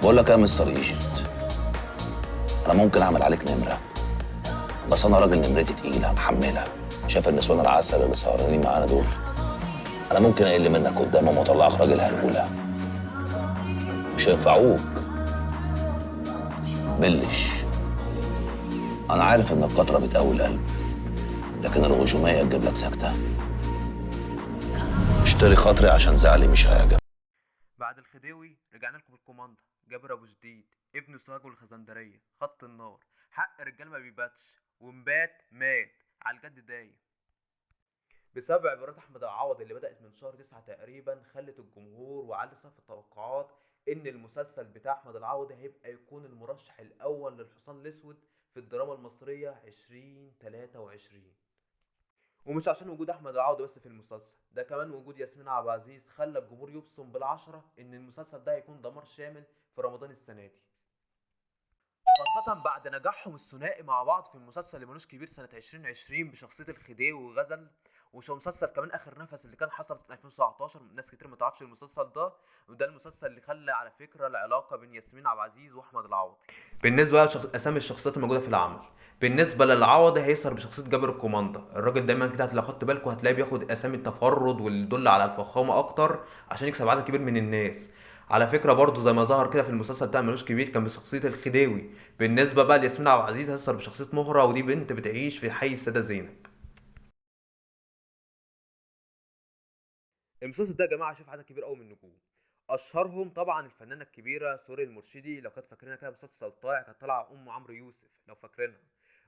بقول لك يا مستر ايجيبت، انا ممكن اعمل عليك نمره، بس انا راجل نمرتي تقيله محمله. شايف النسوان العسل اللي سهرانين معانا دول؟ انا ممكن اقل منك قدامهم واطلعك راجل هلهوله. مش هينفعوك. بلش. انا عارف ان القطره بتقوي القلب، لكن الغشوميه تجيب لك سكته. اشتري خاطري عشان زعلي مش هيعجبك. بعد الخديوي رجعنا لكم بالكوماندا. جابر ابو جديد ابن سراج والخزندريه خط النار. حق الرجال ما بيباتش، ومبات مات على الجد دايم. بسبب عبارات احمد العوض اللي بدات من شهر 9 تقريبا خلت الجمهور وعلي سقف التوقعات ان المسلسل بتاع احمد العوض هيبقى يكون المرشح الاول للحصان الاسود في الدراما المصريه 2023. ومش عشان وجود احمد العوضي بس في المسلسل ده، كمان وجود ياسمين عبد العزيز خلى الجمهور يبصم بالعشره ان المسلسل ده هيكون دمار شامل في رمضان السنه دي، خاصة بعد نجاحهم الثنائي مع بعض في المسلسل اللي ملوش كبير سنة 2020 بشخصية الخديوي وغزل، وشو مسلسل كمان آخر نفس اللي كان حصل سنة 2019. ناس كتير ما تعرفش المسلسل ده، وده المسلسل اللي خلى على فكرة العلاقة بين ياسمين عبد العزيز وأحمد العوضي. بالنسبة لأسامي الشخصيات الموجودة في العمل، بالنسبة للعوضي هيظهر بشخصية جابر الكوماندا. الراجل دايما كده لو خدت بالكوا هتلاقيه بياخد أسامي التفرد واللي يدل على الفخامة أكتر عشان يكسب عدد كبير من الناس. على فكرة برضه زي ما ظهر كده في المسلسل بتاع ملوش كبير كان بشخصية الخديوي. بالنسبة بقى لياسمين عبد العزيز هتظهر بشخصية مهرة، ودي بنت بتعيش في حي السيدة زينب. المسلسل ده يا جماعه شاف عدد كبير قوي من النجوم، اشهرهم طبعا الفنانه الكبيره سوري المرشدي. لو كانت فاكرينها كده مسلسل طائع كانت طالعه ام عمرو يوسف لو فاكرينها.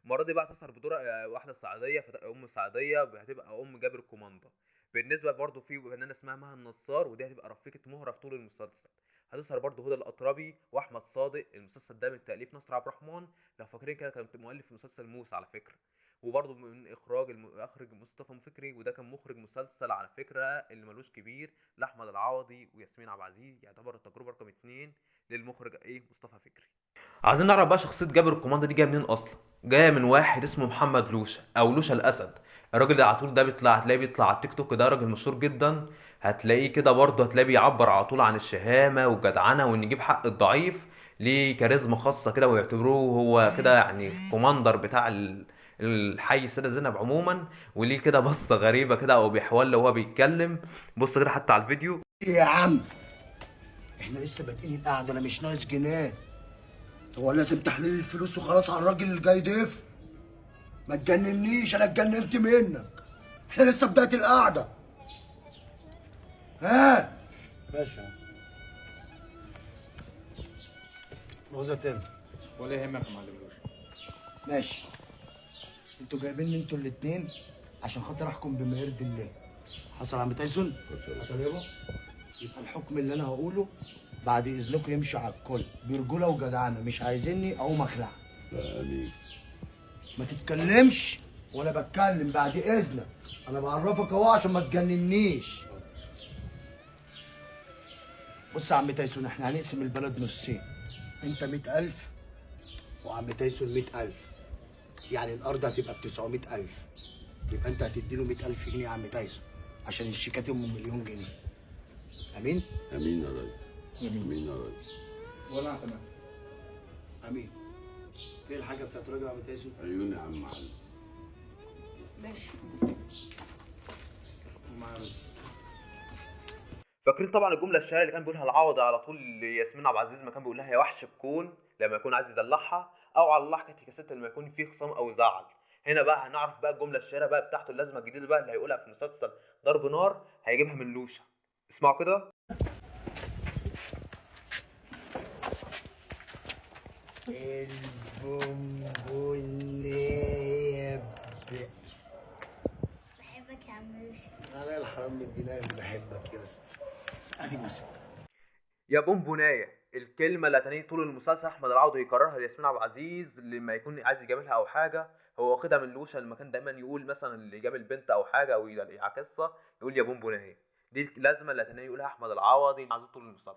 المره دي بقى تظهر بدور واحده صعيديه، ام صعيديه هتبقى ام جابر كوماندا. بالنسبه برضه في فنانه اسمها مها النصار، ودي هتبقى رفيقه مهره في طول المسلسل. هتظهر برضه هدى الأطربي واحمد صادق. المسلسل ده من تاليف نصر عبد الرحمن، لو فاكرين كده كان مؤلف مسلسل موسى على فكره. وبرضه من اخراج اخرج مصطفى فكري، وده كان مخرج مسلسل على فكره اللي ملوش كبير لاحمد العوضي وياسمين عبد العزيز. يعتبر التجربه رقم 2 للمخرج مصطفى فكري. عايزين نعرف بقى شخصيه جابر الكوماندا دي جايه منين اصلا. جايه من واحد اسمه محمد لوشا او لوشا الاسد. الراجل ده على طول ده هتلاقيه بيطلع على التيك توك، ده راجل مشهور جدا. هتلاقيه كده برضه هتلاقيه بيعبر على طول عن الشهامه والجدعنه وان يجيب حق الضعيف. ليه كاريزما خاصه كده ويعتبروه هو كده يعني كوماندر بتاع الحي السيدة زينب عموما. وليه كده بصة غريبة كده او بيحول وهو بيتكلم. بص كده حتى على الفيديو. ايه يا عم، احنا لسه بادئين القعده، انا مش ناقص جنيه. هو لازم تحليل الفلوس وخلاص على الراجل اللي جاي ضيف؟ ما تجننيش، انا اتجننت منك. احنا لسه بدايه القعده. ها باشا موزة تاني. ولا يهمك يا معلم روشي. ماشي، انتوا جايبيني انتوا الاتنين عشان خاطر احكم بما يرضي الله. حصل يا عم تايسون؟ حصل يابا. يبقى الحكم اللي انا هقوله بعد اذنكم يمشي على الكل برجوله وجدعنه، مش عايزيني اقوم اخلع. امين. ما تتكلمش وانا بتكلم بعد اذنك. انا بعرفك اهو عشان ما تجننيش. بص يا عم تايسون، احنا هنقسم البلد نصين. انت 100,000 وعم تايسون 100,000، يعني الارض هتبقى ب900,000. يبقى انت هتديله 100,000 جنيه يا عم تايسون عشان الشيكات ام مليون جنيه. امين؟ امين يا ريس. امين يا ريس. ولا انا تمام. امين. فين الحاجه بتاعت الراجل يا عم تايسون؟ عيوني يا عم علي. ماشي. ومع ريس. فاكرين طبعا الجمله الشهيره اللي كان بيقولها العوضي على طول لياسمين عبد العزيز، ما كان بيقول لها يا وحش الكون لما يكون عايز يدلعها، او على الله حكايه كاسات لما يكون فيه خصام او زعل. هنا بقى هنعرف بقى الجمله الشهيره بقى بتاعته اللازمه الجديده بقى اللي هيقولها في مسلسل ضرب نار، هيجيبها من لوشا. اسمعوا كده. البونبونية بحبك يا عم يوسف. انا الحرام من الدينار اللي بحبك يا اسطى. ادي مسك. يا بونبونايه، الكلمه اللي هتنيه طول المسلسل احمد العوضي يكررها لياسمين عبد العزيز لما يكون عايز يجاملها او حاجه. هو واخدها من لوشا لما كان دايما يقول مثلا اللي جاب البنت او حاجه او يعكسها يقول يا بونبونايه. دي اللازمه اللي هتنيه يقولها احمد العوضي عايز طول المسلسل.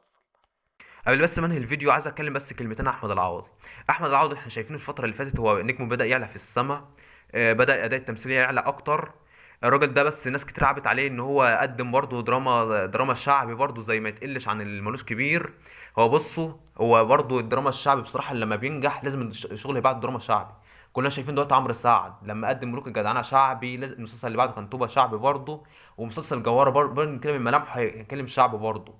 قبل بس ما انهي الفيديو عايز اتكلم بس كلمتين عن احمد العوضي. احمد العوضي احنا شايفين الفتره اللي فاتت هو نجمه بدا يعلى في السما. بدا اداء التمثيليه يعلى اكتر. الراجل ده بس ناس كتير عبت عليه ان هو قدم برضه دراما شعبي برضه زي ما يتقلش عن الملوش كبير. هو بصوا، هو برضه الدراما الشعبي بصراحة لما بينجح لازم الشغل يبقى دراما شعبي. كلنا شايفين دلوقتي عمرو سعد لما قدم ملوك الجدعنة شعبي، لازم المسلسل اللي بعده كان طوبة شعبي برضه. ومسلسل جوهرة برضه كده من ملامحه هيتكلم شعبي برضه.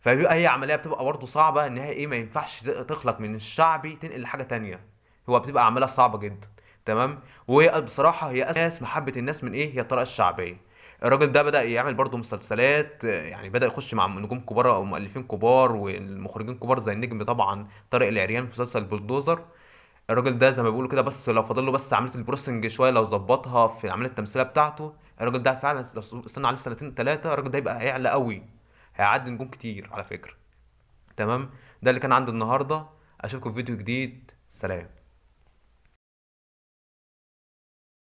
فبيبقى هي عملية بتبقى برضه صعبة ان هي ايه، ما ينفعش تخلق من الشعبي تنقل لحاجة تانية. هو بتبقى عملية صعبة جدا. تمام. وهي بصراحة هي ناس محبة الناس من ايه، هي الطريقة الشعبية. الراجل ده بدأ يعمل برضه مسلسلات، يعني بدأ يخش مع نجوم كبار او مؤلفين كبار والمخرجين كبار زي النجم طبعا طارق العريان في مسلسل بلدوزر. الراجل ده زي ما بيقولوا كده، بس لو فاضل له بس عملية البروسنج شوية لو ظبطها في العملية التمثيلية بتاعته، الراجل ده فعلا لو استنى عليه سنتين ثلاثة الراجل ده يبقى هيعلى قوي. هيعدي نجوم كتير على فكرة. تمام. ده اللي كان عندي النهارده. اشوفكم في فيديو جديد. سلام.